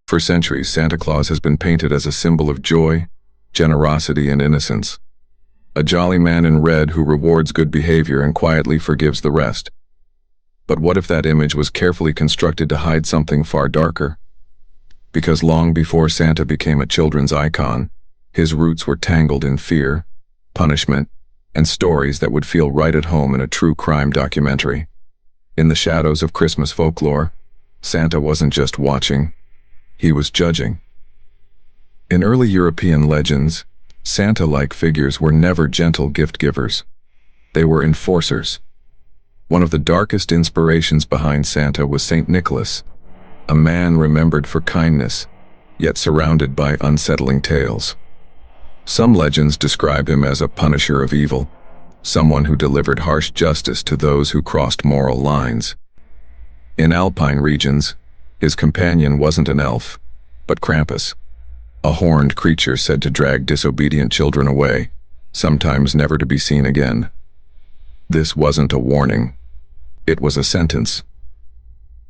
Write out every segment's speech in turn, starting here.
For centuries, Santa Claus has been painted as a symbol of joy, generosity, and innocence. A jolly man in red who rewards good behavior and quietly forgives the rest. But what if that image was carefully constructed to hide something far darker? Because long before Santa became a children's icon, his roots were tangled in fear, punishment, and stories that would feel right at home in a true crime documentary. In the shadows of Christmas folklore, Santa wasn't just watching, he was judging. In early European legends, Santa-like figures were never gentle gift givers. They were enforcers. One of the darkest inspirations behind Santa was Saint Nicholas, a man remembered for kindness, yet surrounded by unsettling tales. Some legends describe him as a punisher of evil, someone who delivered harsh justice to those who crossed moral lines. In alpine regions, his companion wasn't an elf, but Krampus, a horned creature said to drag disobedient children away, sometimes never to be seen again. This wasn't a warning. It was a sentence.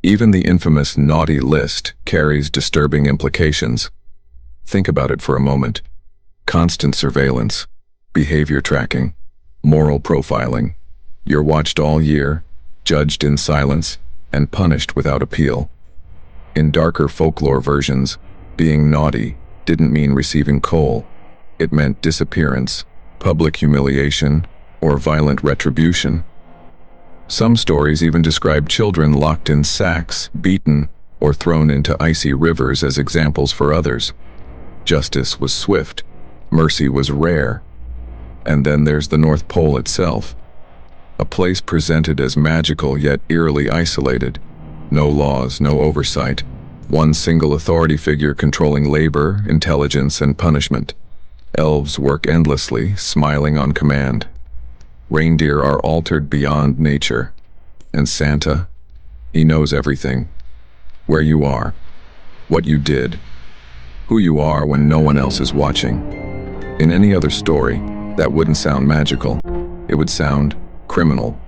Even the infamous naughty list carries disturbing implications. Think about it for a moment. Constant surveillance, behavior tracking, moral profiling. You're watched all year, judged in silence, and punished without appeal. In darker folklore versions, being naughty didn't mean receiving coal. It meant disappearance, public humiliation, or violent retribution. Some stories even describe children locked in sacks, beaten, or thrown into icy rivers as examples for others. Justice was swift, mercy was rare. And then there's the North Pole itself, a place presented as magical yet eerily isolated. No laws, no oversight. One single authority figure controlling labor, intelligence, and punishment. Elves work endlessly, smiling on command. Reindeer are altered beyond nature. And Santa, he knows everything. Where you are, what you did, who you are when no one else is watching. In any other story, that wouldn't sound magical. It would sound criminal.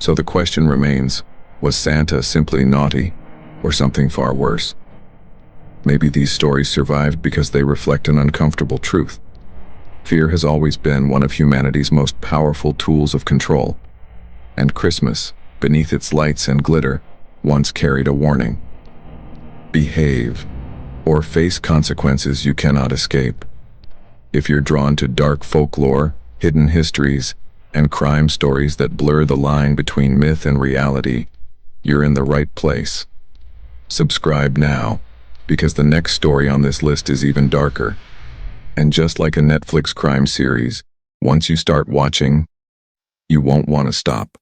So the question remains, was Santa simply naughty, or something far worse? Maybe these stories survived because they reflect an uncomfortable truth. Fear has always been one of humanity's most powerful tools of control. And Christmas, beneath its lights and glitter, once carried a warning. Behave, or face consequences you cannot escape. If you're drawn to dark folklore, hidden histories, and crime stories that blur the line between myth and reality, you're in the right place. Subscribe now, because the next story on this list is even darker. And just like a Netflix crime series, once you start watching, you won't want to stop.